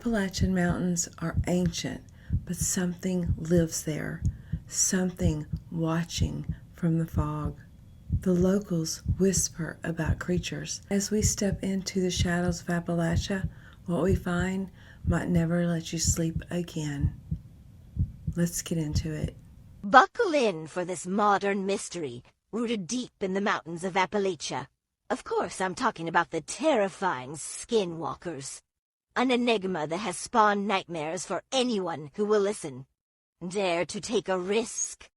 Appalachian Mountains are ancient, but something lives there, something watching from the fog. The locals whisper about creatures. As we step into the shadows of Appalachia, what we find might never let you sleep again. Let's get into it. Buckle in for this modern mystery, rooted deep in the mountains of Appalachia. Of course, I'm talking about the terrifying Skinwalkers. An enigma that has spawned nightmares for anyone who will listen. Dare to take a risk.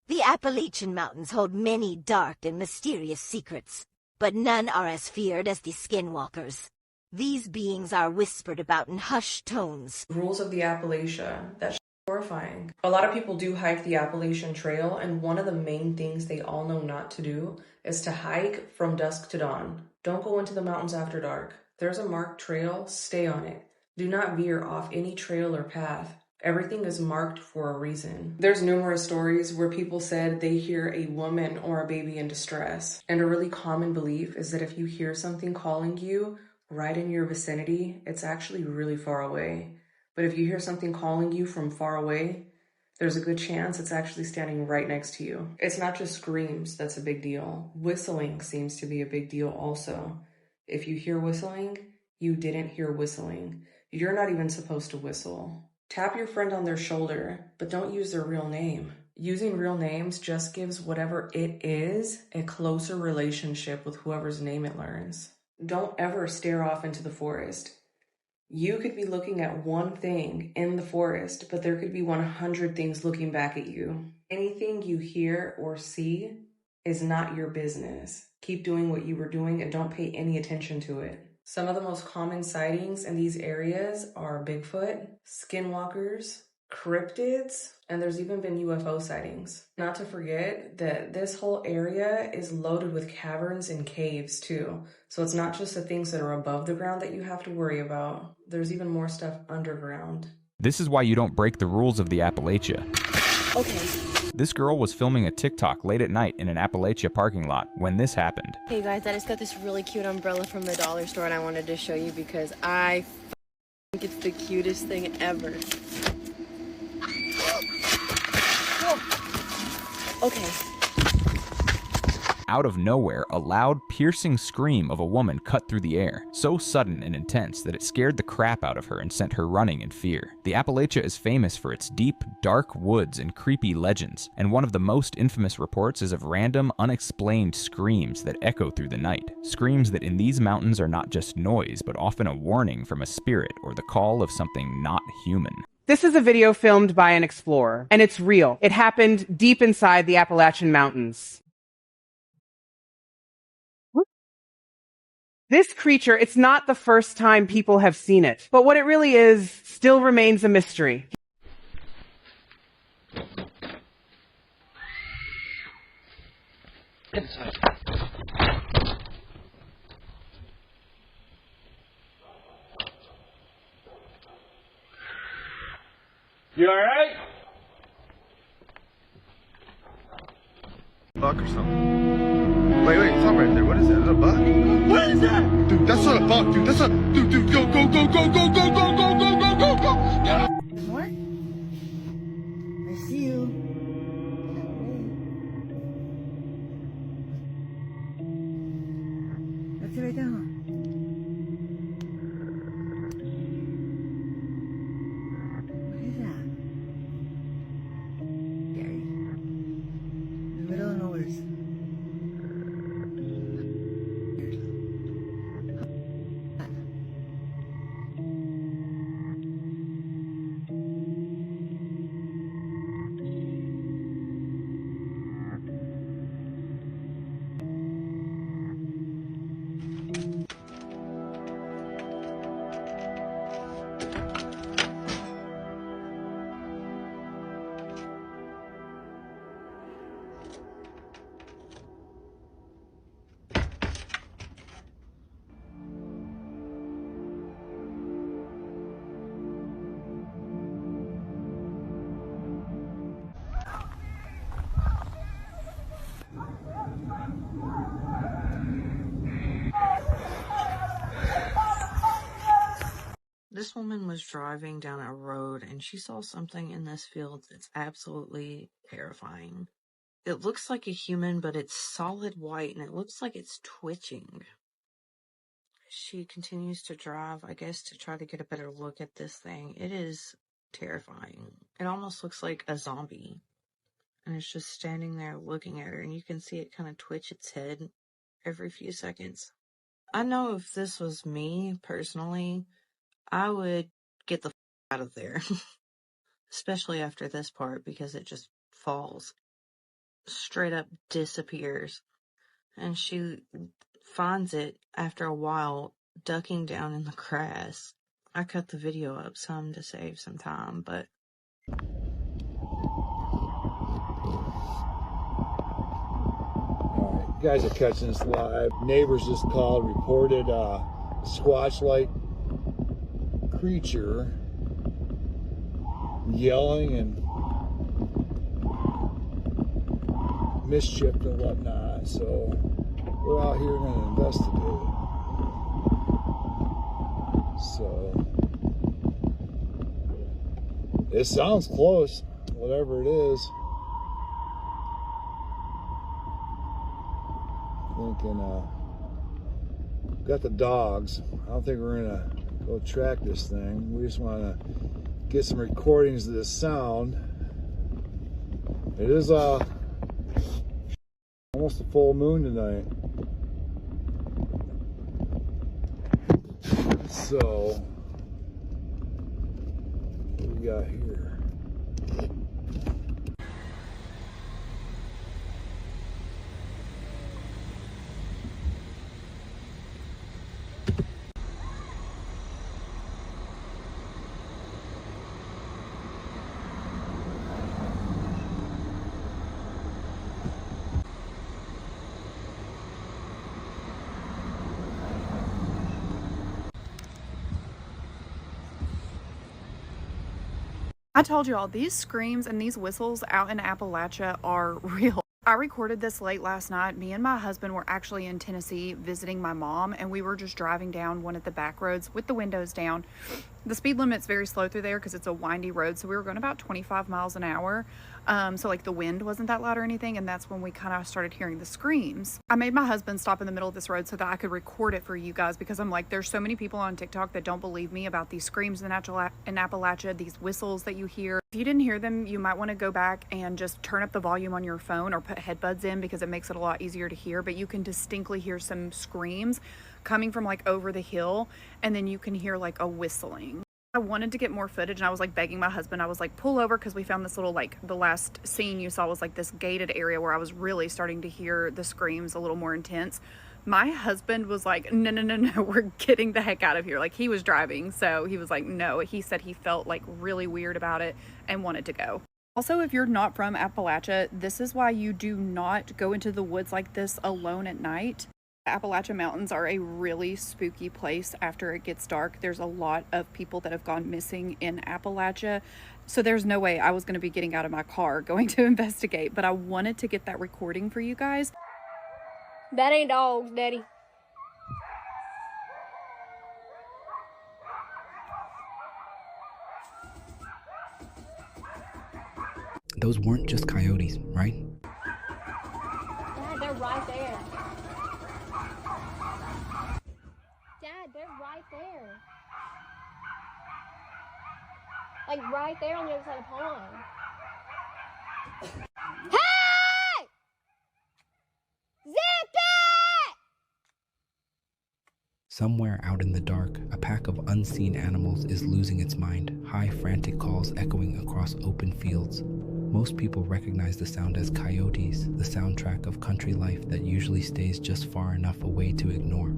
The Appalachian Mountains hold many dark and mysterious secrets, but none are as feared as the Skinwalkers. These beings are whispered about in hushed tones. Rules of the Appalachia, that's horrifying. A lot of people do hike the Appalachian Trail, and one of the main things they all know not to do is to hike from dusk to dawn. Don't go into the mountains after dark. There's a marked trail, stay on it. Do not veer off any trail or path. Everything is marked for a reason. There's numerous stories where people said they hear a woman or a baby in distress. And a really common belief is that if you hear something calling you right in your vicinity, it's actually really far away. But if you hear something calling you from far away, there's a good chance it's actually standing right next to you. It's not just screams that's a big deal. Whistling seems to be a big deal also. If you hear whistling, you didn't hear whistling. You're not even supposed to whistle. Tap your friend on their shoulder, but don't use their real name. Using real names just gives whatever it is a closer relationship with whoever's name it learns. Don't ever stare off into the forest. You could be looking at one thing in the forest, but there could be 100 things looking back at you. Anything you hear or see is not your business. Keep doing what you were doing and don't pay any attention to it. Some of the most common sightings in these areas are Bigfoot, Skinwalkers, cryptids, and there's even been UFO sightings. Not to forget that this whole area is loaded with caverns and caves too. So it's not just the things that are above the ground that you have to worry about. There's even more stuff underground. This is why you don't break the rules of the Appalachia. Okay. This girl was filming a TikTok late at night in an Appalachia parking lot when this happened. Hey guys, I just got this really cute umbrella from the dollar store and I wanted to show you because I think it's the cutest thing ever. Okay. Out of nowhere, a loud, piercing scream of a woman cut through the air, so sudden and intense that it scared the crap out of her and sent her running in fear. The Appalachia is famous for its deep, dark woods and creepy legends, and one of the most infamous reports is of random, unexplained screams that echo through the night. Screams that in these mountains are not just noise, but often a warning from a spirit or the call of something not human. This is a video filmed by an explorer, and it's real. It happened deep inside the Appalachian Mountains. This creature, it's not the first time people have seen it, but what it really is still remains a mystery. You alright? Buck or something. Wait, it's not right there. What is that? Is that a buck? What is that? Dude, that's not a buck, dude. That's not. Dude, go. Get up. There's more? I see you. That's it right there. What is that? Scary. In the middle of nowhere. This woman was driving down a road and she saw something in this field that's absolutely terrifying. It looks like a human, but it's solid white and it looks like it's twitching. She continues to drive, I guess, to try to get a better look at this thing. It is terrifying. It almost looks like a zombie. And it's just standing there looking at her, and you can see it kind of twitch its head every few seconds. I know if this was me, personally, I would get the out of there. Especially after this part, because it just falls. Straight up disappears. And she finds it after a while ducking down in the grass. I cut the video up some to save some time, but alright, you guys are catching this live. Neighbors just called, reported a squatch-like creature yelling and mischief and whatnot, so we're out here going to investigate. So it sounds close, whatever it is. Thinking, got the dogs. I don't think we're gonna go track this thing. We just want to get some recordings of this sound. It is almost a full moon tonight. So, what we got here? I told you all, these screams and these whistles out in Appalachia are real. I recorded this late last night. Me and my husband were actually in Tennessee visiting my mom, and we were just driving down one of the back roads with the windows down. The speed limit's very slow through there because it's a windy road, so we were going about 25 miles an hour. So like the wind wasn't that loud or anything, and that's when we kind of started hearing the screams. I made my husband stop in the middle of this road so that I could record it for you guys, because I'm like, there's so many people on TikTok that don't believe me about these screams in Appalachia, these whistles that you hear. If you didn't hear them, you might want to go back and just turn up the volume on your phone or put headbuds in, because it makes it a lot easier to hear. But you can distinctly hear some screams coming from like over the hill, and then you can hear like a whistling. I wanted to get more footage, and I was like begging my husband. I was like, pull over, because we found this little, like, the last scene you saw was like this gated area where I was really starting to hear the screams a little more intense. My husband was like, no, we're getting the heck out of here. Like, he was driving, so he was like, no. He said he felt like really weird about it and wanted to go. Also, if you're not from Appalachia, this is why you do not go into the woods like this alone at night. The Appalachian Mountains are a really spooky place after it gets dark. There's a lot of people that have gone missing in Appalachia, so there's no way I was going to be getting out of my car going to investigate, but I wanted to get that recording for you guys. That ain't dogs, Daddy. Those weren't just coyotes, right? Dad, they're right there. Dad, they're right there. Like right there on the other side of the pond. Hey! Zip it! Somewhere out in the dark, a pack of unseen animals is losing its mind, high frantic calls echoing across open fields. Most people recognize the sound as coyotes, the soundtrack of country life that usually stays just far enough away to ignore.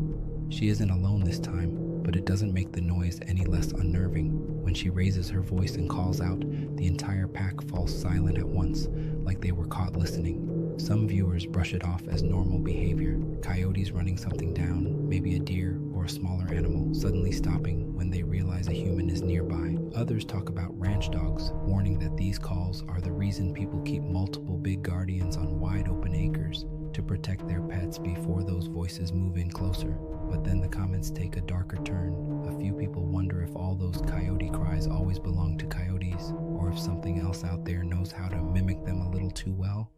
She isn't alone this time, but it doesn't make the noise any less unnerving. When she raises her voice and calls out, the entire pack falls silent at once, like they were caught listening. Some viewers brush it off as normal behavior, coyotes running something down, maybe a deer or a smaller animal, suddenly stopping when they realize a human is nearby. Others talk about ranch dogs, warning that these calls are the reason people keep multiple big guardians on wide open acres to protect their pets before those voices move in closer. But then the comments take a darker turn. A few people wonder if all those coyote cries always belong to coyotes, or if something else out there knows how to mimic them a little too well.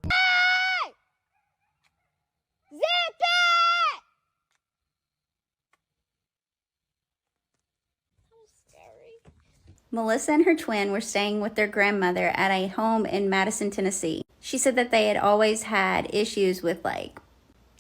Melissa and her twin were staying with their grandmother at a home in Madison, Tennessee. She said that they had always had issues with like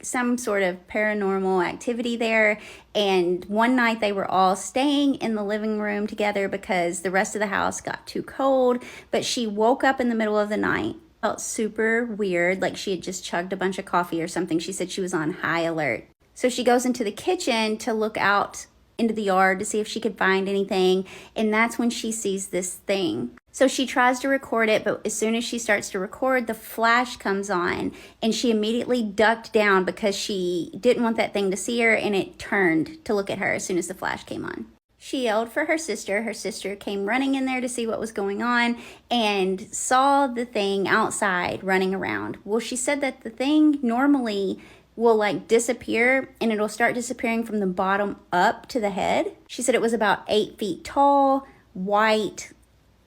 some sort of paranormal activity there, and one night they were all staying in the living room together because the rest of the house got too cold, but she woke up in the middle of the night, felt super weird, like she had just chugged a bunch of coffee or something. She said she was on high alert. So she goes into the kitchen to look out into the yard to see if she could find anything, and that's when she sees this thing. So she tries to record it, but as soon as she starts to record, the flash comes on, and she immediately ducked down because she didn't want that thing to see her, and it turned to look at her as soon as the flash came on. She yelled for her sister. Her sister came running in there to see what was going on and saw the thing outside running around. Well, she said that the thing normally will like disappear, and it'll start disappearing from the bottom up to the head. She said it was about 8 feet tall, white,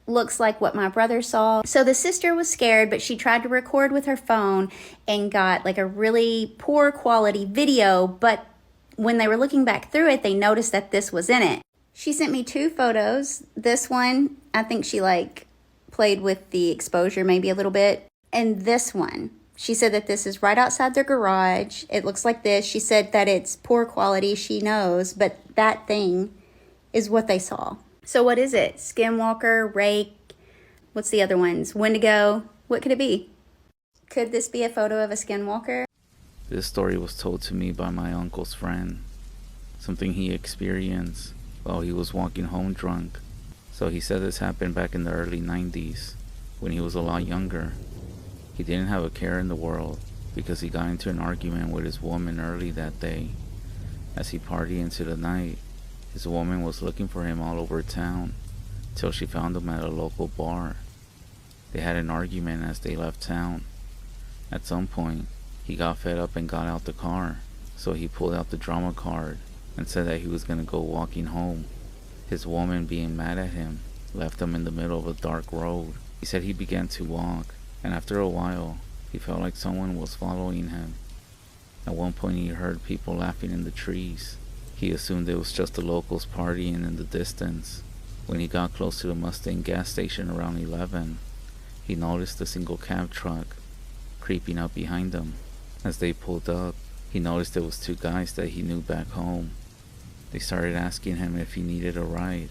looks like what my brother saw. So the sister was scared, but she tried to record with her phone and got like a really poor quality video, but when they were looking back through it, they noticed that this was in it. She sent me 2 photos. This one, I think she like played with the exposure maybe a little bit. And this one, she said that this is right outside their garage. It looks like this. She said that it's poor quality, she knows, but that thing is what they saw. So what is it? Skinwalker, rake, what's the other ones? Wendigo, what could it be? Could this be a photo of a skinwalker? This story was told to me by my uncle's friend. Something he experienced while he was walking home drunk. So he said this happened back in the early 90s, when he was a lot younger. He didn't have a care in the world because he got into an argument with his woman early that day. As he partied into the night, his woman was looking for him all over town till she found him at a local bar. They had an argument as they left town. At some point, he got fed up and got out the car, so he pulled out the drama card and said that he was going to go walking home. His woman, being mad at him, left him in the middle of a dark road. He said he began to walk, and after a while, he felt like someone was following him. At one point, he heard people laughing in the trees. He assumed it was just the locals partying in the distance. When he got close to the Mustang gas station around 11, he noticed a single cab truck creeping up behind him. As they pulled up, he noticed there was 2 guys that he knew back home. They started asking him if he needed a ride.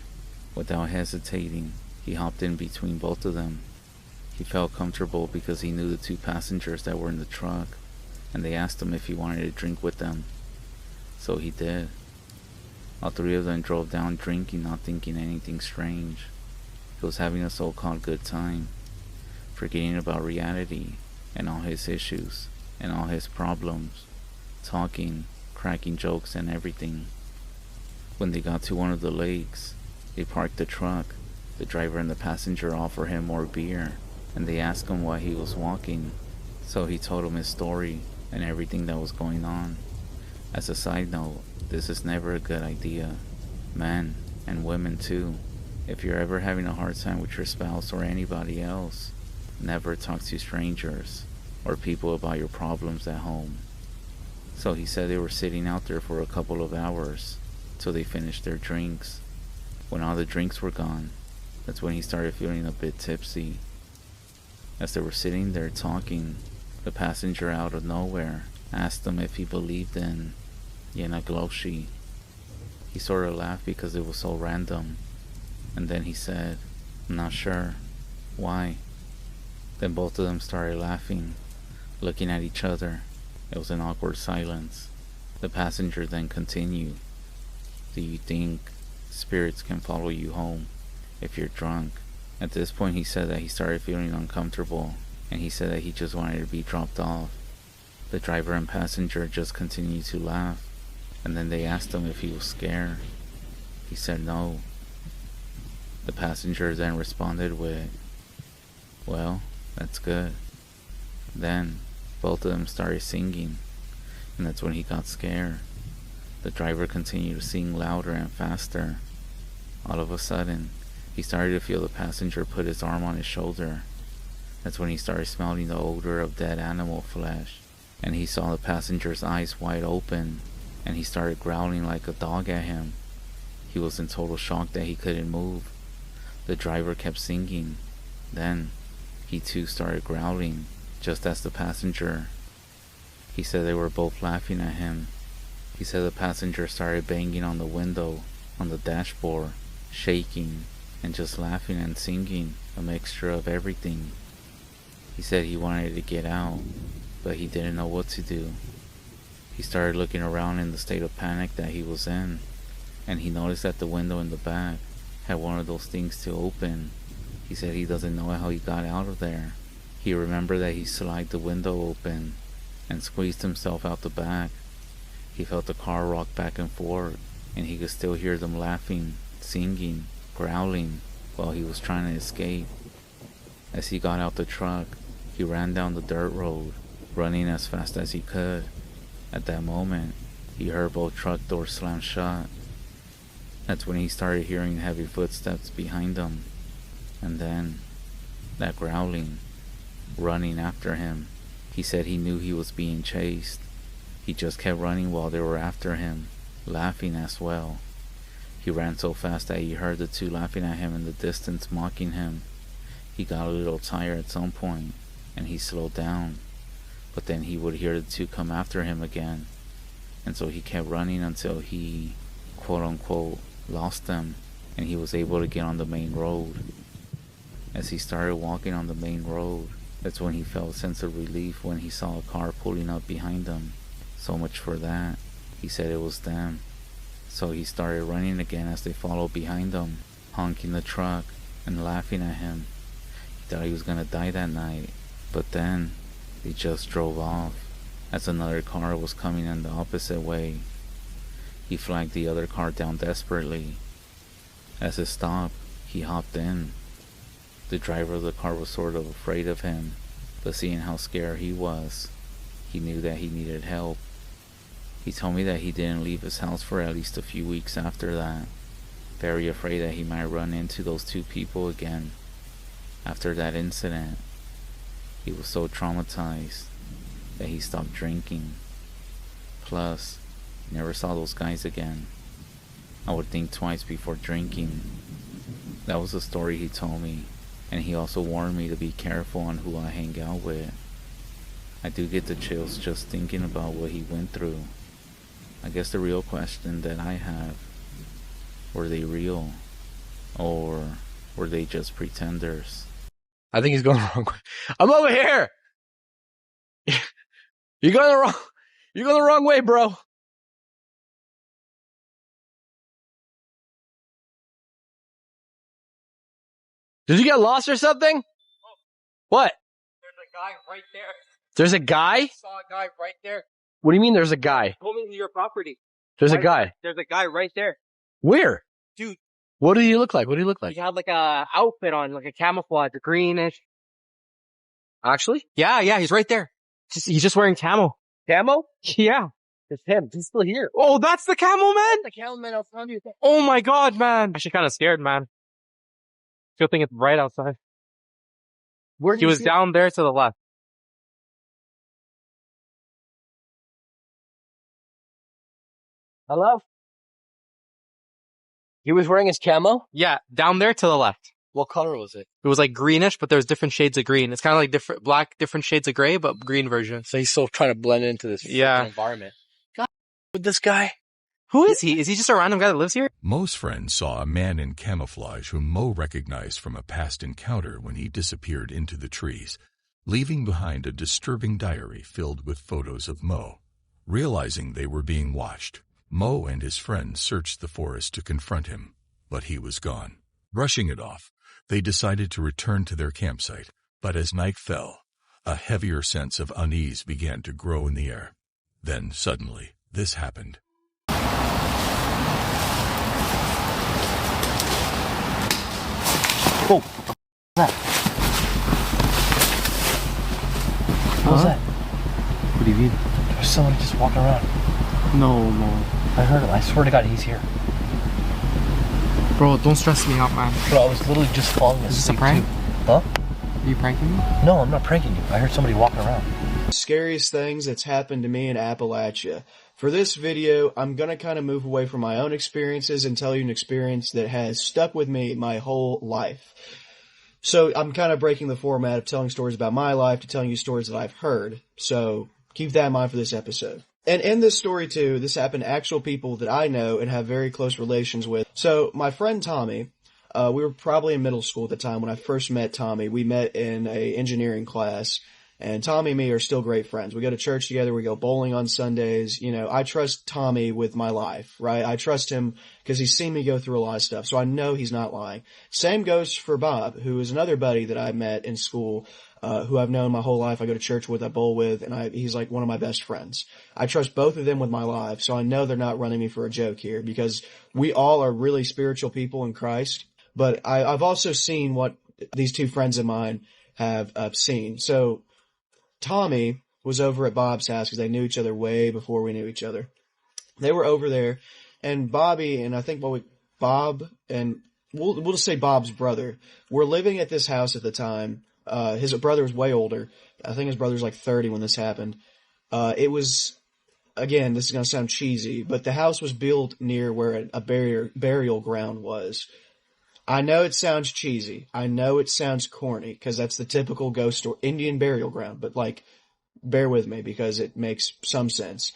Without hesitating, he hopped in between both of them. He felt comfortable because he knew the 2 passengers that were in the truck, and they asked him if he wanted a drink with them. So he did. All 3 of them drove down drinking, not thinking anything strange. He was having a so-called good time, forgetting about reality and all his issues and all his problems, talking, cracking jokes and everything. When they got to one of the lakes, they parked the truck. The driver and the passenger offered him more beer, and they asked him why he was walking. So he told them his story and everything that was going on. As a side note, this is never a good idea. Men and women too. If you're ever having a hard time with your spouse or anybody else, never talk to strangers or people about your problems at home. So he said they were sitting out there for a couple of hours till they finished their drinks. When all the drinks were gone, that's when he started feeling a bit tipsy. As they were sitting there talking, the passenger out of nowhere asked him if he believed in Yenagloshi. He sort of laughed because it was so random, and then he said, "I'm not sure." "Why?" Then both of them started laughing, looking at each other. It was an awkward silence. The passenger then continued, "Do you think spirits can follow you home if you're drunk?" At this point he said that he started feeling uncomfortable, and he said that he just wanted to be dropped off. The driver and passenger just continued to laugh, and then they asked him if he was scared. He said no. The passenger then responded with, "Well, that's good." Then both of them started singing, and that's when he got scared. The driver continued to sing louder and faster. All of a sudden, he started to feel the passenger put his arm on his shoulder. That's when he started smelling the odor of dead animal flesh, and he saw the passenger's eyes wide open, and he started growling like a dog at him. He was in total shock that he couldn't move. The driver kept singing. Then, he too started growling, just as the passenger. He said they were both laughing at him. He said the passenger started banging on the window, on the dashboard, shaking, and just laughing and singing, a mixture of everything. He said he wanted to get out, but he didn't know what to do. He started looking around in the state of panic that he was in, and he noticed that the window in the back had one of those things to open. He said he doesn't know how he got out of there. He remembered that he slid the window open and squeezed himself out the back. He felt the car rock back and forth, and he could still hear them laughing, singing, growling, while he was trying to escape. As he got out the truck, he ran down the dirt road, running as fast as he could. At that moment, he heard both truck doors slam shut. That's when he started hearing heavy footsteps behind him, and then that growling, running after him. He said he knew he was being chased. He just kept running while they were after him, laughing as well. He ran so fast that he heard the two laughing at him in the distance, mocking him. He got a little tired at some point, and he slowed down, but then he would hear the two come after him again, and so he kept running until he, quote-unquote, lost them, and he was able to get on the main road. As he started walking on the main road, that's when he felt a sense of relief when he saw a car pulling up behind him. So much for that. He said it was them. So he started running again as they followed behind him, honking the truck and laughing at him. He thought he was gonna die that night, but then they just drove off as another car was coming in the opposite way. He flagged the other car down desperately. As it stopped, he hopped in. The driver of the car was sort of afraid of him, but seeing how scared he was, he knew that he needed help. He told me that he didn't leave his house for at least a few weeks after that, very afraid that he might run into those two people again. After that incident, he was so traumatized that he stopped drinking. Plus, he never saw those guys again. I would think twice before drinking. That was the story he told me, and he also warned me to be careful on who I hang out with. I do get the chills just thinking about what he went through. I guess the real question that I have, were they real? Or were they just pretenders? I think he's going the wrong way. I'm over here! You're going the wrong way, bro. Did you get lost or something? What? There's a guy right there. There's a guy? I saw a guy right there. What do you mean there's a guy? Pull me to your property. There's a guy. There's a guy right there. Where? Dude. What did he look like? What did he look like? He had like a outfit on, like a camouflage, a greenish. Actually? Yeah, he's right there. He's just wearing camo. Camo? Yeah. It's him. He's still here. Oh, that's the camo man? The camo man outside you. Oh my god, man. Actually kind of scared, man. Still think it's right outside. Where he was down there to the left. Hello? He was wearing his camo? Yeah, down there to the left. What color was it? It was like greenish, but there's different shades of green. It's kind of like different shades of gray, but green version. So he's still trying to blend into this environment. God, with this guy. Who is he? Is he just a random guy that lives here? Mo's friend saw a man in camouflage whom Mo recognized from a past encounter when he disappeared into the trees, leaving behind a disturbing diary filled with photos of Mo. Realizing they were being watched, Mo and his friend searched the forest to confront him, but he was gone. Brushing it off, they decided to return to their campsite, but as night fell, a heavier sense of unease began to grow in the air. Then, suddenly, this happened. Oh, what was that? What do you mean? There's someone just walking around. No, Mo. I heard him. I swear to God, he's here. Bro, don't stress me out, man. Bro, I was literally just falling asleep. Is this a prank? Too. Huh? Are you pranking me? No, I'm not pranking you. I heard somebody walking around. Scariest things that's happened to me in Appalachia. For this video, I'm going to kind of move away from my own experiences and tell you an experience that has stuck with me my whole life. So I'm kind of breaking the format of telling stories about my life to telling you stories that I've heard. So keep that in mind for this episode. And in this story too, this happened to actual people that I know and have very close relations with. So my friend Tommy, we were probably in middle school at the time when I first met Tommy. We met in a engineering class. And Tommy and me are still great friends. We go to church together. We go bowling on Sundays. You know, I trust Tommy with my life, right? I trust him because he's seen me go through a lot of stuff. So I know he's not lying. Same goes for Bob, who is another buddy that I met in school, who I've known my whole life. I go to church with, I bowl with, and he's like one of my best friends. I trust both of them with my life. So I know they're not running me for a joke here because we all are really spiritual people in Christ. But I've also seen what these two friends of mine have seen. So Tommy was over at Bob's house because they knew each other way before we knew each other. They were over there, and Bobby and I think Bob and we'll just say Bob's brother were living at this house at the time. His brother was way older. I think his brother's like 30 when this happened. It was, again, this is going to sound cheesy, but the house was built near where a burial ground was. I know it sounds cheesy. I know it sounds corny because that's the typical ghost story, Indian burial ground. But like, bear with me because it makes some sense.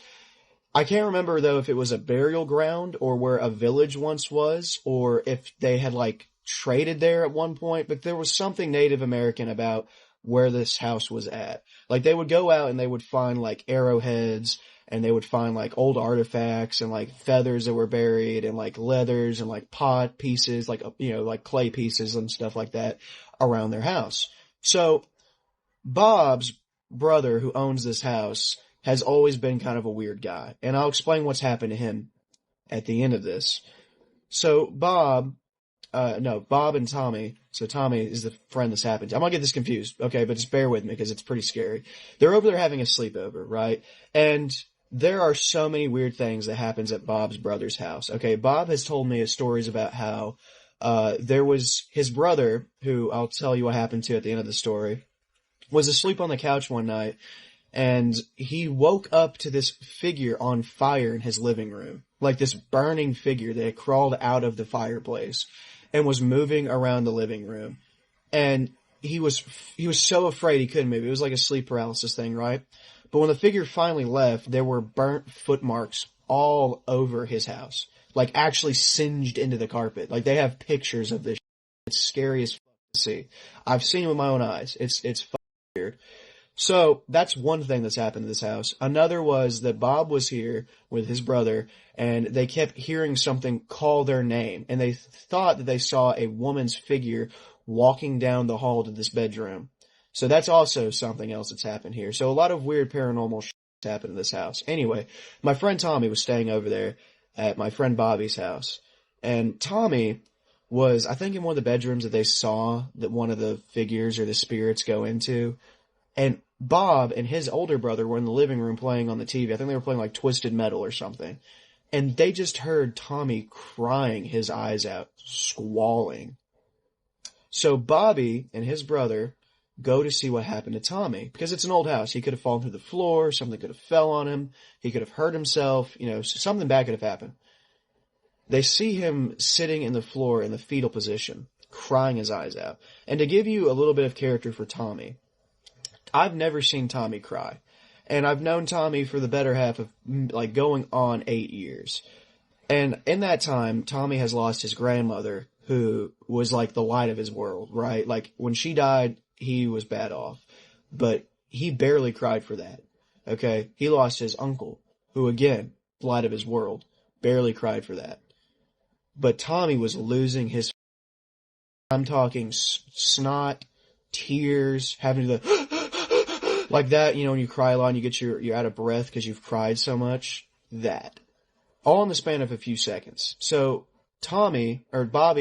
I can't remember though if it was a burial ground or where a village once was, or if they had like traded there at one point. But there was something Native American about where this house was at. Like they would go out and they would find like arrowheads. And they would find like old artifacts and like feathers that were buried and like leathers and like pot pieces, like, you know, like clay pieces and stuff like that around their house. So Bob's brother who owns this house has always been kind of a weird guy. And I'll explain what's happened to him at the end of this. So Bob and Tommy. So Tommy is the friend this happened to. I'm going to get this confused. Okay. But just bear with me because it's pretty scary. They're over there having a sleepover, right? And there are so many weird things that happens at Bob's brother's house. Okay, Bob has told me stories about how there was his brother, who I'll tell you what happened to at the end of the story, was asleep on the couch one night, and he woke up to this figure on fire in his living room. Like this burning figure that had crawled out of the fireplace and was moving around the living room. And he was so afraid he couldn't move. It was like a sleep paralysis thing, right? But when the figure finally left, there were burnt footmarks all over his house. Like actually singed into the carpet. Like they have pictures of this. It's scary as to see. I've seen it with my own eyes. It's weird. So that's one thing that's happened to this house. Another was that Bob was here with his brother and they kept hearing something call their name. And they thought that they saw a woman's figure walking down the hall to this bedroom. So that's also something else that's happened here. So a lot of weird paranormal shit happened in this house. Anyway, my friend Tommy was staying over there at my friend Bobby's house. And Tommy was, I think, in one of the bedrooms that they saw that one of the figures or the spirits go into. And Bob and his older brother were in the living room playing on the TV. I think they were playing like Twisted Metal or something. And they just heard Tommy crying his eyes out, squalling. So Bobby and his brother go to see what happened to Tommy, because it's an old house. He could have fallen through the floor, something could have fell on him, he could have hurt himself, you know, something bad could have happened. They see him sitting in the floor in the fetal position, crying his eyes out. And to give you a little bit of character for Tommy, I've never seen Tommy cry. And I've known Tommy for the better half of, like, going on 8 years. And in that time, Tommy has lost his grandmother, who was like the light of his world, right? Like, when she died, he was bad off, but he barely cried for that. Okay. He lost his uncle, who again, light of his world, barely cried for that. But Tommy was losing his, I'm talking snot, tears, having to like that, you know, when you cry a lot and you get you're out of breath because you've cried so much. That. All in the span of a few seconds. So Bobby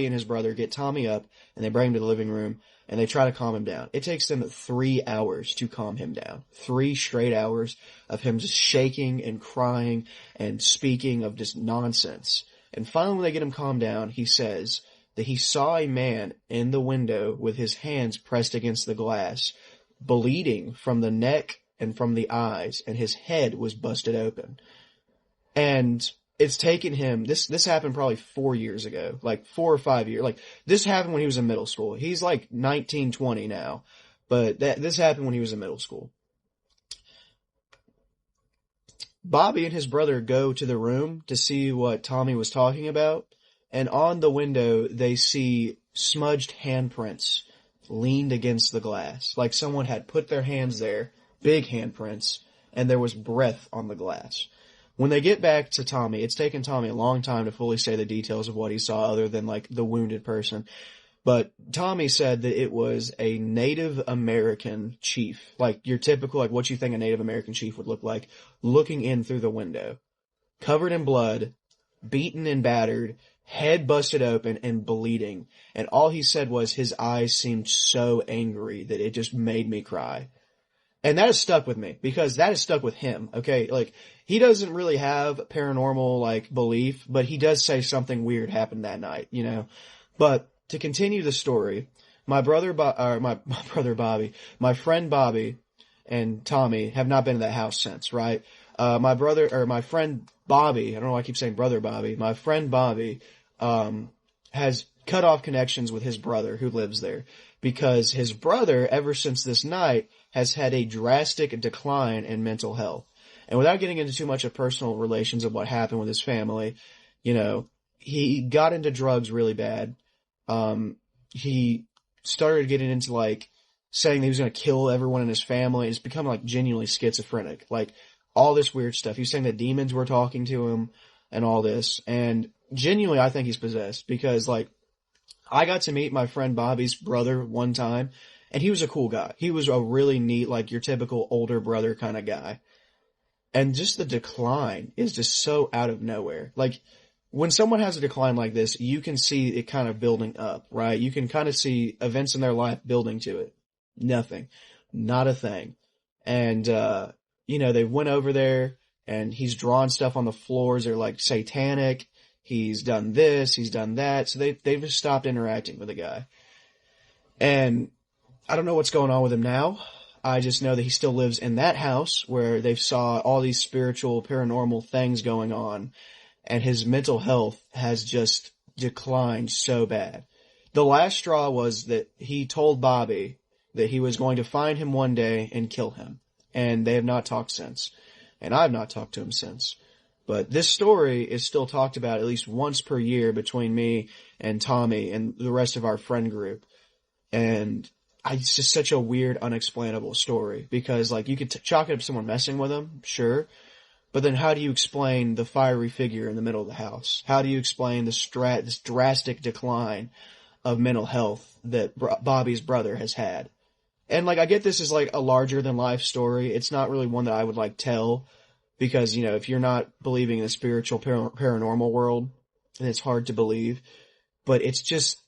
and his brother get Tommy up and they bring him to the living room. and they try to calm him down. It takes them 3 hours to calm him down. 3 straight hours of him just shaking and crying and speaking of just nonsense. And finally, when they get him calmed down, he says that he saw a man in the window with his hands pressed against the glass, bleeding from the neck and from the eyes, and his head was busted open. And it's taken him, this happened probably 4 years ago, like 4 or 5 years. Like, this happened when he was in middle school. He's like 19, 20 now, but this happened when he was in middle school. Bobby and his brother go to the room to see what Tommy was talking about, and on the window they see smudged handprints leaned against the glass, like someone had put their hands there, big handprints, and there was breath on the glass. When they get back to Tommy, it's taken Tommy a long time to fully say the details of what he saw other than like the wounded person. But Tommy said that it was a Native American chief, like your typical, like what you think a Native American chief would look like, looking in through the window, covered in blood, beaten and battered, head busted open and bleeding. And all he said was his eyes seemed so angry that it just made me cry. And that has stuck with me because that has stuck with him. Okay. Like, he doesn't really have paranormal like belief, but he does say something weird happened that night, you know. But to continue the story, my brother Bobby, my friend Bobby and Tommy have not been to that house since, right? My friend Bobby, I don't know why I keep saying brother Bobby, my friend Bobby, has cut off connections with his brother who lives there because his brother, ever since this night, has had a drastic decline in mental health. And without getting into too much of personal relations of what happened with his family, you know, he got into drugs really bad. He started getting into like saying that he was going to kill everyone in his family. He's become like genuinely schizophrenic, like all this weird stuff. He was saying that demons were talking to him and all this. And genuinely, I think he's possessed because like I got to meet my friend Bobby's brother one time and he was a cool guy. He was a really neat, like your typical older brother kind of guy. And just the decline is just so out of nowhere. Like, when someone has a decline like this, you can see it kind of building up, right? You can kind of see events in their life building to it. Nothing. Not a thing. And, you know, they went over there and he's drawn stuff on the floors. They're like satanic. He's done this. He's done that. So they've just stopped interacting with the guy. And I don't know what's going on with him now. I just know that he still lives in that house where they saw all these spiritual, paranormal things going on, and his mental health has just declined so bad. The last straw was that he told Bobby that he was going to find him one day and kill him, and they have not talked since, and I've not talked to him since. But this story is still talked about at least once per year between me and Tommy and the rest of our friend group, and it's just such a weird, unexplainable story because, like, you could chalk it up to someone messing with him, sure, but then how do you explain the fiery figure in the middle of the house? How do you explain this drastic decline of mental health that Bobby's brother has had? And, like, I get this is, like, a larger-than-life story. It's not really one that I would, like, tell because, you know, if you're not believing in the spiritual paranormal world, then it's hard to believe. But it's just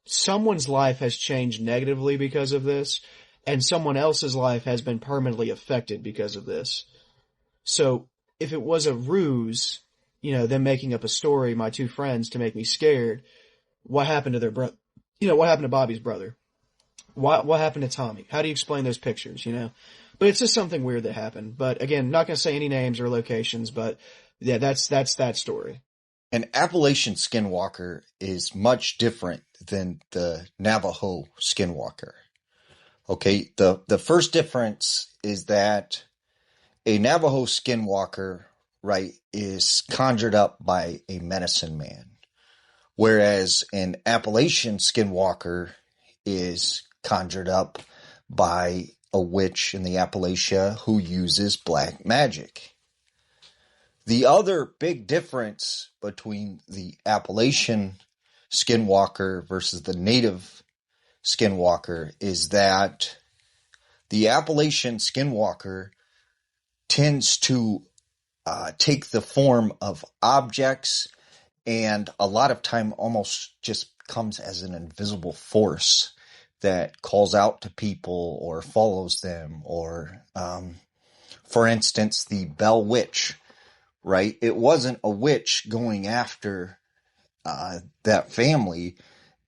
someone's life has changed negatively because of this, and someone else's life has been permanently affected because of this. So if it was a ruse, you know, them making up a story, my two friends, to make me scared, what happened to their brother? You know, what happened to Bobby's brother? What happened to Tommy? How do you explain those pictures, you know? But it's just something weird that happened. But again, not going to say any names or locations, but yeah, that's that story. An Appalachian Skinwalker is much different than the Navajo Skinwalker. Okay, the first difference is that a Navajo Skinwalker, right, is conjured up by a medicine man, whereas an Appalachian Skinwalker is conjured up by a witch in the Appalachia who uses black magic. The other big difference between the Appalachian Skinwalker versus the native Skinwalker is that the Appalachian Skinwalker tends to take the form of objects and a lot of time almost just comes as an invisible force that calls out to people or follows them, or for instance, the Bell Witch, right? It wasn't a witch going after that family.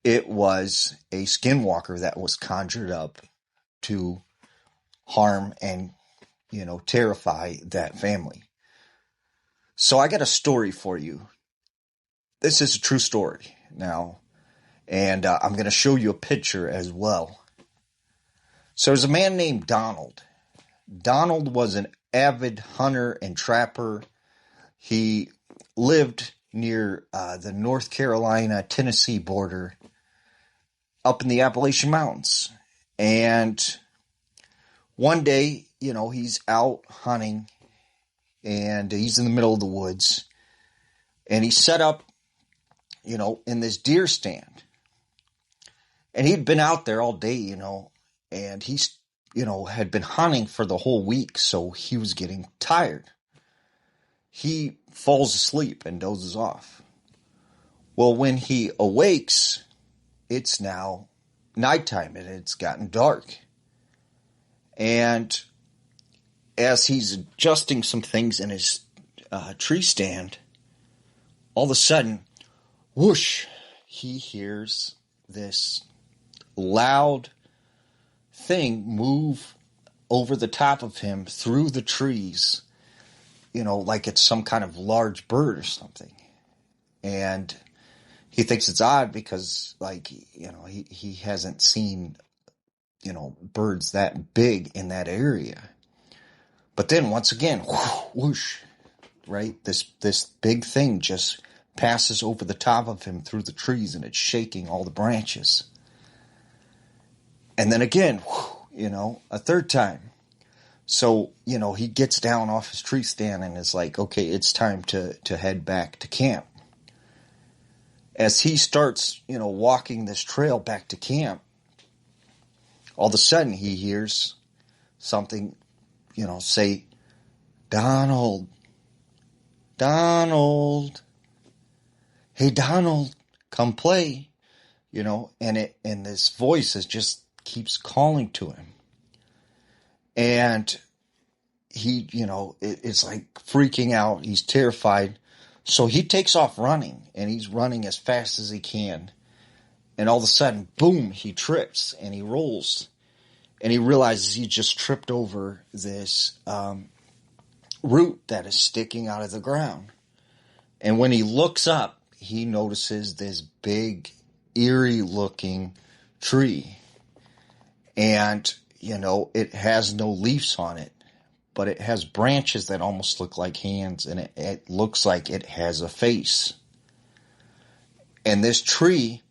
It was a skinwalker that was conjured up to harm and, terrify that family. So I got a story for you. This is a true story now, and I'm going to show you a picture as well. So there's a man named Donald. Donald was an avid hunter and trapper. He lived near the North Carolina-Tennessee border up in the Appalachian Mountains. And one day, he's out hunting, and he's in the middle of the woods, and he set up, in this deer stand. And he'd been out there all day, and he's, had been hunting for the whole week, so he was getting tired. He falls asleep and dozes off. Well, when he awakes, it's now nighttime and it's gotten dark. And as he's adjusting some things in his tree stand, all of a sudden, whoosh, he hears this loud thing move over the top of him through the trees, like it's some kind of large bird or something. And he thinks it's odd because, he hasn't seen, birds that big in that area. But then once again, whoosh, right? This big thing just passes over the top of him through the trees, and it's shaking all the branches. And then again, a third time. So, he gets down off his tree stand and is like, okay, it's time to head back to camp. As he starts, walking this trail back to camp, all of a sudden he hears something, say, Donald, Donald, hey, Donald, come play, and this voice just keeps calling to him. And he, it's like freaking out. He's terrified. So he takes off running, and he's running as fast as he can. And all of a sudden, boom, he trips and he rolls. And he realizes he just tripped over this root that is sticking out of the ground. And when he looks up, he notices this big, eerie-looking tree. And, it has no leaves on it, but it has branches that almost look like hands, and it looks like it has a face. And this tree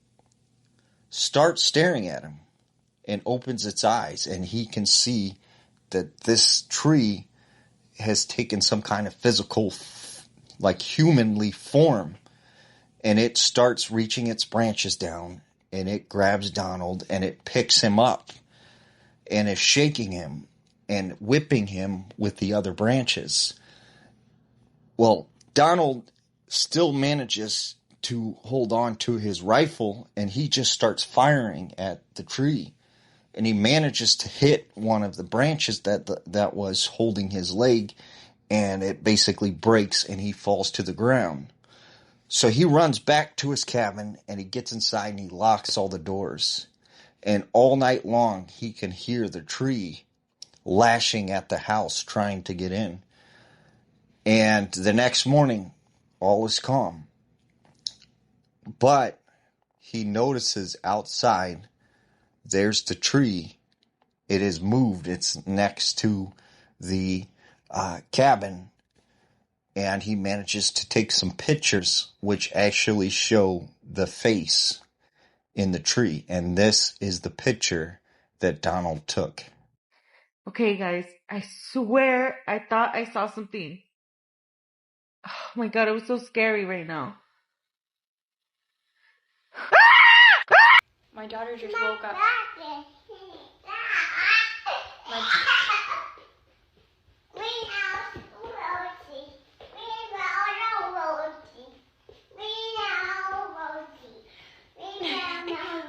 starts staring at him and opens its eyes, and he can see that this tree has taken some kind of physical, humanly form, and it starts reaching its branches down, and it grabs Donald, and it picks him up, and is shaking him and whipping him with the other branches. Well, Donald still manages to hold on to his rifle, and he just starts firing at the tree. And he manages to hit one of the branches that was holding his leg, and it basically breaks, and he falls to the ground. So he runs back to his cabin, and he gets inside, and he locks all the doors. And all night long, he can hear the tree lashing at the house, trying to get in. And the next morning, all is calm. But he notices outside, there's the tree. It has moved. It's next to the cabin. And he manages to take some pictures, which actually show the face in the tree. And this is the picture that Donald took. Okay, guys, I swear I thought I saw something. Oh my god, it was so scary right now. My daughter just woke up.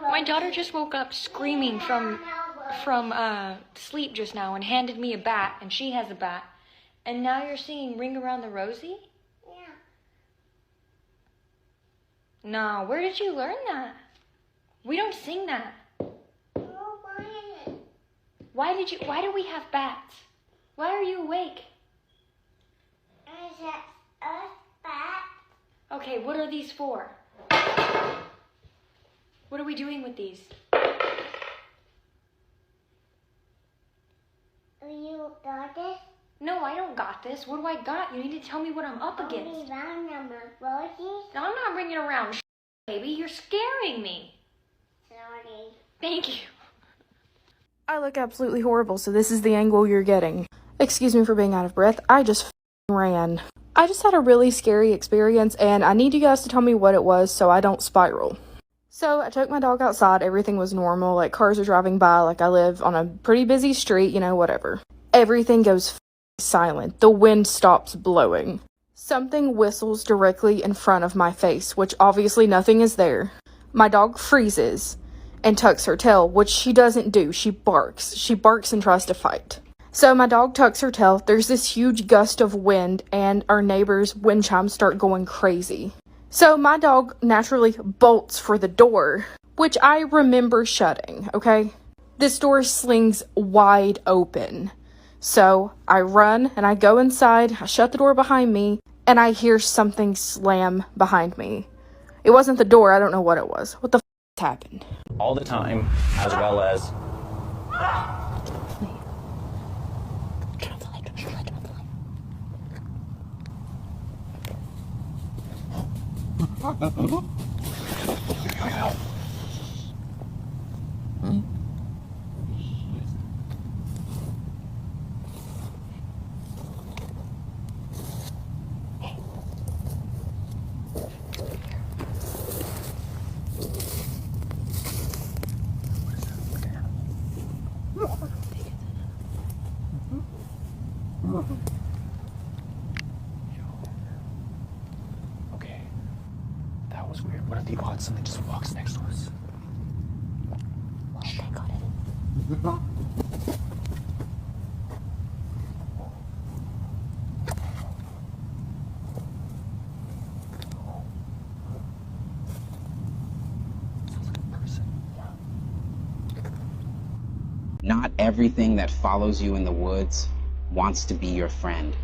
My daughter just woke up screaming from sleep just now and handed me a bat, and she has a bat. And now you're singing Ring Around the Rosie? Yeah. No, where did you learn that? We don't sing that. Why do we have bats? Why are you awake? Okay, what are these for? What are we doing with these? You got this? No, I don't got this. What do I got? You need to tell me what I'm up against. I'm not bringing around baby. You're scaring me. Sorry. Thank you. I look absolutely horrible, so this is the angle you're getting. Excuse me for being out of breath. I just ran. I just had a really scary experience, and I need you guys to tell me what it was so I don't spiral. So I took my dog outside. Everything was normal. Like, cars are driving by. Like, I live on a pretty busy street, you know, whatever. Everything goes silent. The wind stops blowing. Something whistles directly in front of my face, which obviously nothing is there. My dog freezes and tucks her tail, which she doesn't do. She barks. She barks and tries to fight. So my dog tucks her tail. There's this huge gust of wind, and our neighbor's wind chimes start going crazy. So my dog naturally bolts for the door, which I remember shutting, okay? This door slings wide open. So I run and I go inside, I shut the door behind me, and I hear something slam behind me. It wasn't the door, I don't know what it was. What the f*** happened? All the time, as well as... Okay, that was weird. What if the odds something just walks next to us? Okay, got it. Not everything that follows you in the woods wants to be your friend.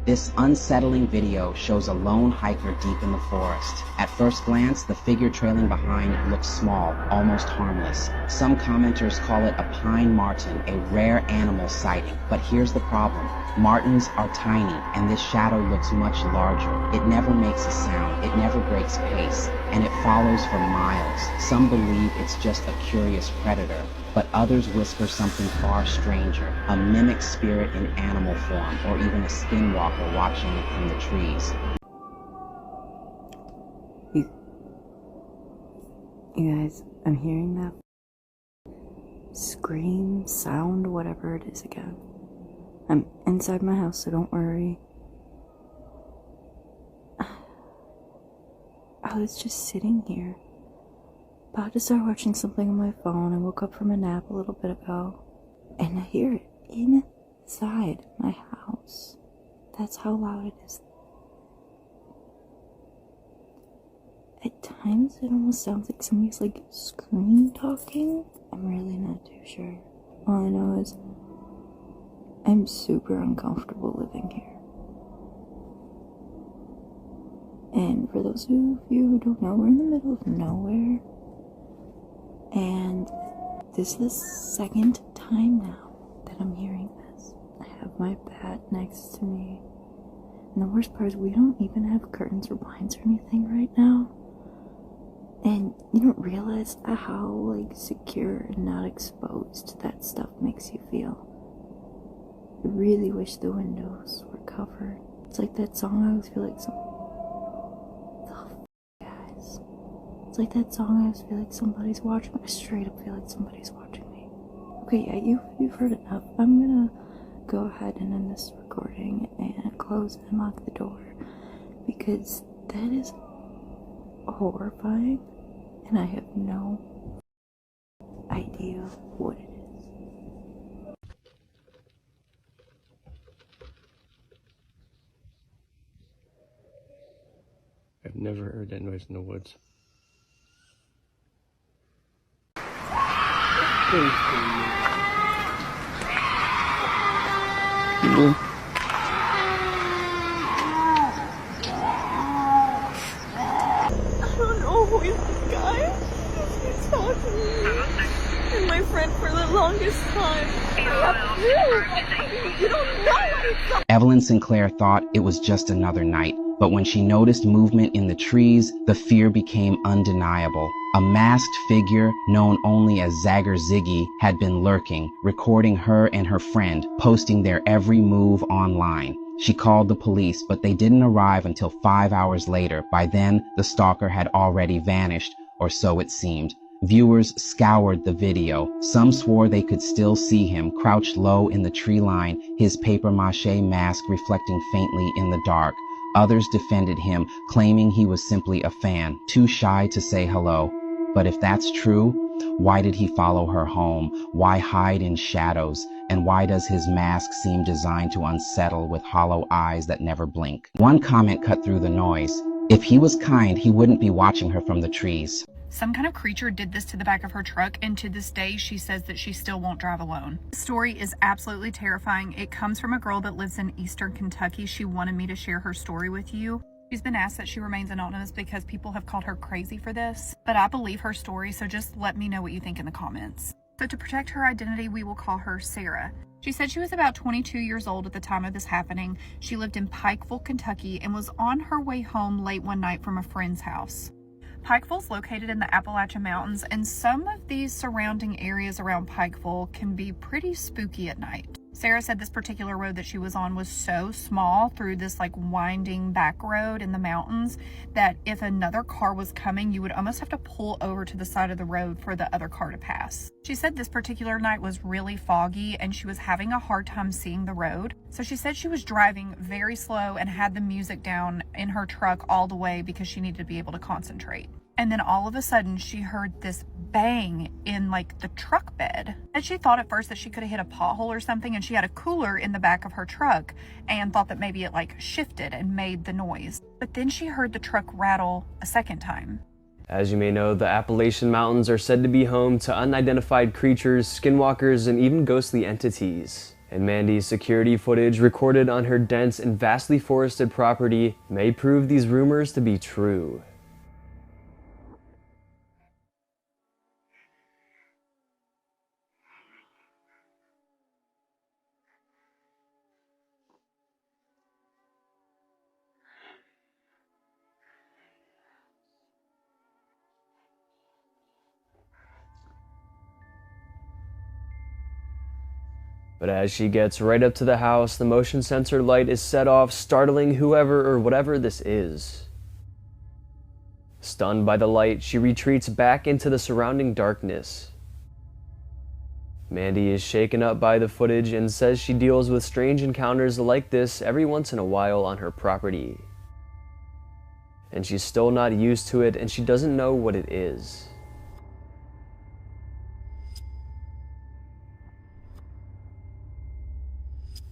This unsettling video shows a lone hiker deep in the forest. At first glance, the figure trailing behind looks small, almost harmless. Some commenters call it a pine marten, a rare animal sighting. But here's the problem. Martens are tiny, and this shadow looks much larger. It never makes a sound, it never breaks pace, and it follows for miles. Some believe it's just a curious predator, but others whisper something far stranger, a mimic spirit in animal form, or even a skinwalker watching it from the trees. You guys, I'm hearing that scream, sound, whatever it is again. I'm inside my house, so don't worry. I was just sitting here, about to start watching something on my phone. I woke up from a nap a little bit ago, and I hear it inside my house. That's how loud it is. At times, it almost sounds like somebody's like scream talking. I'm really not too sure. All I know is I'm super uncomfortable living here. And for those of you who don't know, we're in the middle of nowhere. And this is the second time now that I'm hearing this. I have my bat next to me. And the worst part is we don't even have curtains or blinds or anything right now. And you don't realize how like secure and not exposed that stuff makes you feel. I really wish the windows were covered. It's like that song, I always feel like guys. It's like that song, I always feel like somebody's watching me. I straight up feel like somebody's watching me. Okay, yeah, you've heard enough. I'm gonna go ahead and end this recording and close and lock the door because that is horrifying and I have no idea what it is. I've never heard that noise in the woods. I don't know who is this guy. He's been talking to me and my friend for the longest time. I have proof. You don't know what it's like. Evelyn Sinclair thought it was just another night, but when she noticed movement in the trees, the fear became undeniable. A masked figure, known only as Zagger Ziggy, had been lurking, recording her and her friend, posting their every move online. She called the police, but they didn't arrive until 5 hours later. By then, the stalker had already vanished, or so it seemed. Viewers scoured the video. Some swore they could still see him, crouched low in the tree line, his papier-mâché mask reflecting faintly in the dark. Others defended him, claiming he was simply a fan, too shy to say hello. But if that's true, why did he follow her home? Why hide in shadows? And why does his mask seem designed to unsettle with hollow eyes that never blink? One comment cut through the noise. If he was kind, he wouldn't be watching her from the trees. Some kind of creature did this to the back of her truck, and to this day she says that she still won't drive alone. The story is absolutely terrifying. It comes from a girl that lives in eastern Kentucky. She wanted me to share her story with you. She's been asked that she remains anonymous because people have called her crazy for this, but I believe her story, so just let me know what you think in the comments. So to protect her identity, we will call her Sarah. She said she was about 22 years old at the time of this happening. She lived in Pikeville, Kentucky, and was on her way home late one night from a friend's house. Pikeville is located in the Appalachian Mountains, and some of these surrounding areas around Pikeville can be pretty spooky at night. Sarah said this particular road that she was on was so small through this like winding back road in the mountains that if another car was coming, you would almost have to pull over to the side of the road for the other car to pass. She said this particular night was really foggy and she was having a hard time seeing the road. So she said she was driving very slow and had the music down in her truck all the way because she needed to be able to concentrate. And then all of a sudden she heard this bang in like the truck bed. And she thought at first that she could have hit a pothole or something, and she had a cooler in the back of her truck and thought that maybe it like shifted and made the noise. But then she heard the truck rattle a second time. As you may know, the Appalachian Mountains are said to be home to unidentified creatures, skinwalkers, and even ghostly entities. And Mandy's security footage recorded on her dense and vastly forested property may prove these rumors to be true. But as she gets right up to the house, the motion sensor light is set off, startling whoever or whatever this is. Stunned by the light, she retreats back into the surrounding darkness. Mandy is shaken up by the footage and says she deals with strange encounters like this every once in a while on her property. And she's still not used to it, and she doesn't know what it is.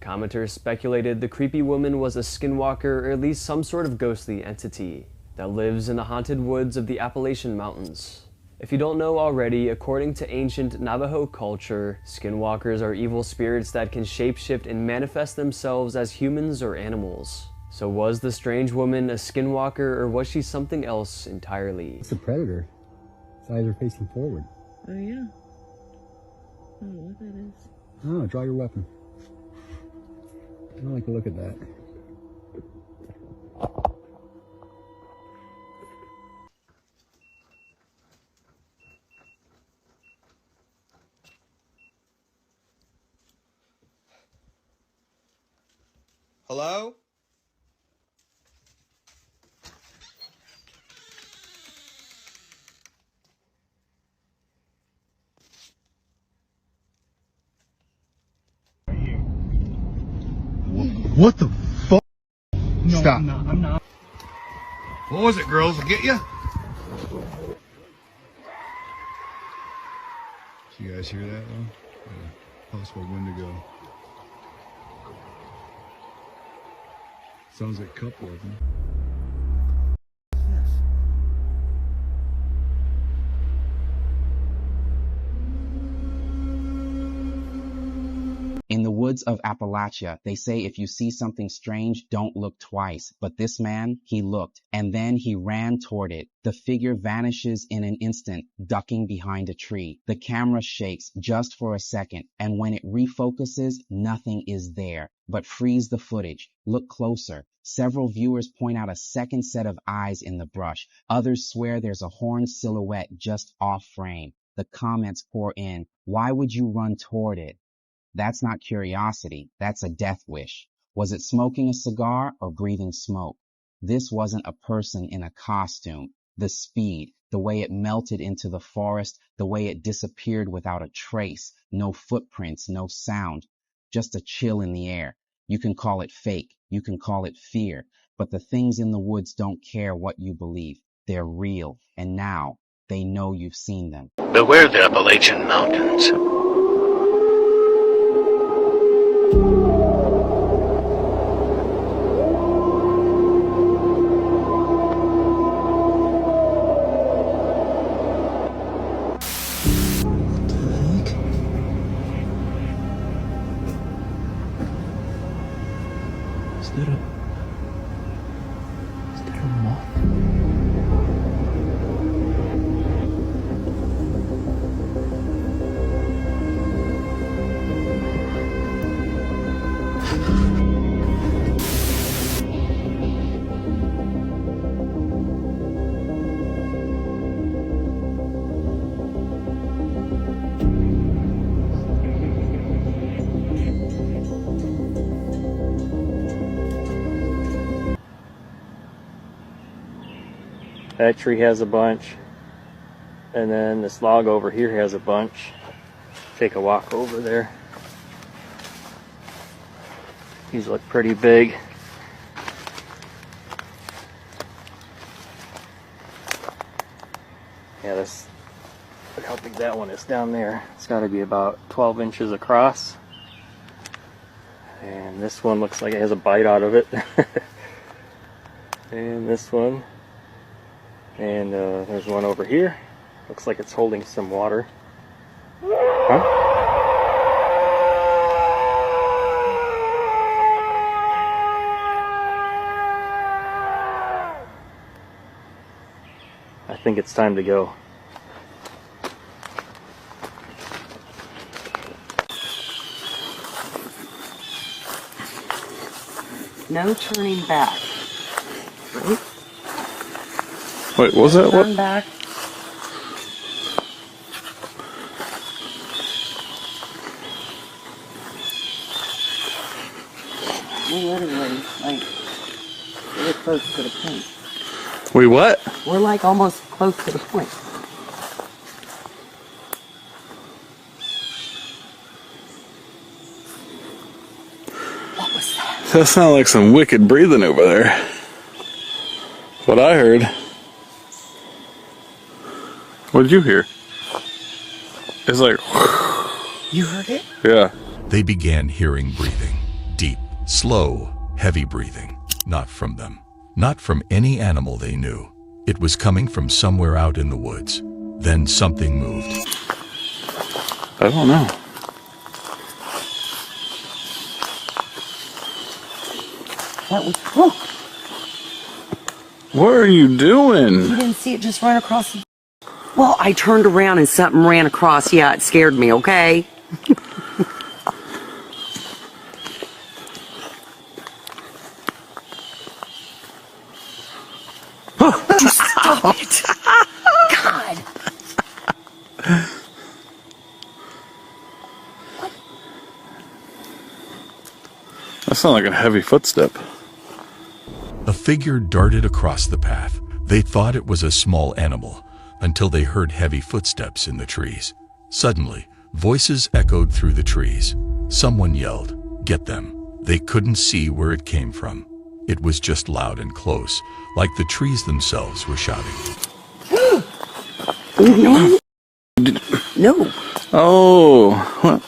Commenters speculated the creepy woman was a skinwalker, or at least some sort of ghostly entity that lives in the haunted woods of the Appalachian Mountains. If you don't know already, according to ancient Navajo culture, skinwalkers are evil spirits that can shapeshift and manifest themselves as humans or animals. So was the strange woman a skinwalker, or was she something else entirely? It's a predator. Its eyes are facing forward. Oh yeah. I don't know what that is. Oh, draw your weapon. I don't like to look at that. Hello? What the fuck? No, Stop. I'm not. What was it, girls? I'll get you? Did you guys hear that though? Yeah. Possible Wendigo. Sounds like a couple of them. In the woods of Appalachia, they say if you see something strange, don't look twice. But this man, he looked, and then he ran toward it. The figure vanishes in an instant, ducking behind a tree. The camera shakes just for a second, and when it refocuses, nothing is there. But freeze the footage. Look closer. Several viewers point out a second set of eyes in the brush. Others swear there's a horned silhouette just off frame. The comments pour in. Why would you run toward it? That's not curiosity, that's a death wish. Was it smoking a cigar or breathing smoke? This wasn't a person in a costume. The speed, the way it melted into the forest, the way it disappeared without a trace, no footprints, no sound, just a chill in the air. You can call it fake, you can call it fear, but the things in the woods don't care what you believe. They're real, and now they know you've seen them. Beware the Appalachian Mountains. Is that a moth? That tree has a bunch, and then this log over here has a bunch. Take a walk over there. These look pretty big. Yeah, this, look how big that one is down there. It's got to be about 12 inches across. And this one looks like it has a bite out of it. And this one. And there's one over here. Looks like it's holding some water. Huh? I think it's time to go. No turning back. Right? Wait, was that what? Turn back. We're literally like really close to the point. Wait, what? We're like almost close to the point. What was that? That sounded like some wicked breathing over there. What I heard. What did you hear? It's like... You heard it? Yeah. They began hearing breathing. Deep, slow, heavy breathing. Not from them. Not from any animal they knew. It was coming from somewhere out in the woods. Then something moved. I don't know. That was... Oh. What are you doing? You didn't see it just run across the... Well, I turned around and something ran across. Yeah, it scared me, okay? Stop it! God! That sounded like a heavy footstep. A figure darted across the path. They thought it was a small animal until they heard heavy footsteps in the trees. Suddenly, voices echoed through the trees. Someone yelled, "Get them! They couldn't see where it came from. It was just loud and close, like the trees themselves were shouting. No. No. Oh, what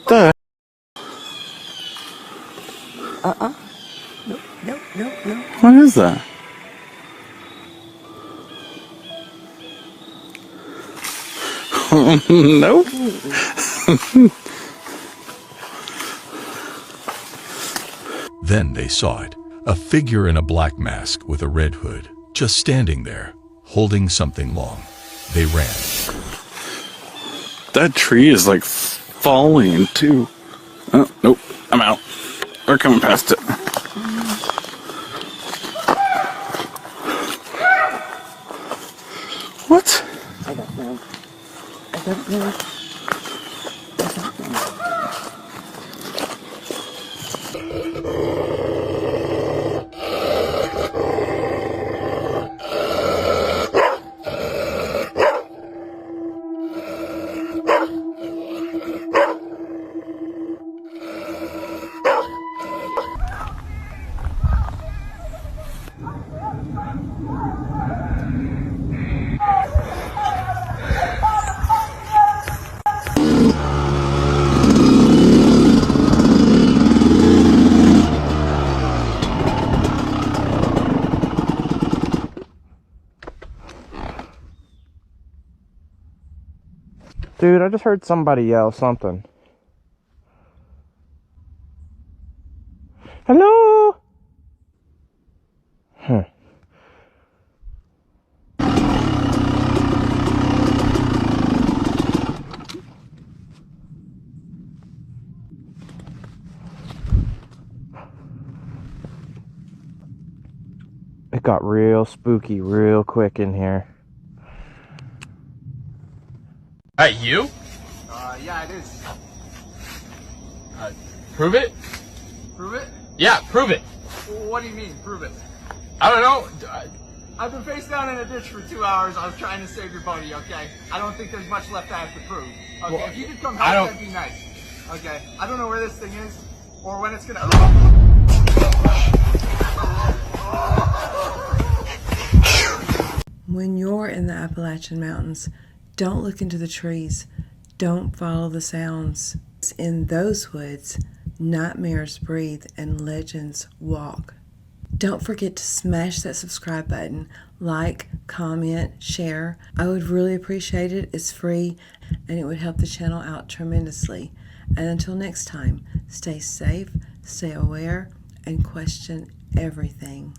the? No. What is that? Nope. Then they saw it, a figure in a black mask with a red hood, just standing there, holding something long. They ran. That tree is like falling too. Oh, nope. I'm out. We're coming past it. What? I don't know. I don't know. Dude, I just heard somebody yell something. Hello? It got real spooky real quick in here. Hey, you? Yeah, it is. Prove it? Prove it? Yeah, prove it. What do you mean, prove it? I don't know. I've been face down in a ditch for 2 hours. I was trying to save your buddy, okay? I don't think there's much left I have to prove. Okay, Well, if you could come I help, don't- that'd be nice. Okay, I don't know where this thing is or when it's gonna... When you're in the Appalachian Mountains, don't look into the trees. Don't follow the sounds. In those woods, nightmares breathe and legends walk. Don't forget to smash that subscribe button, like, comment, share. I would really appreciate it. It's free and it would help the channel out tremendously. And until next time, stay safe, stay aware, and question everything.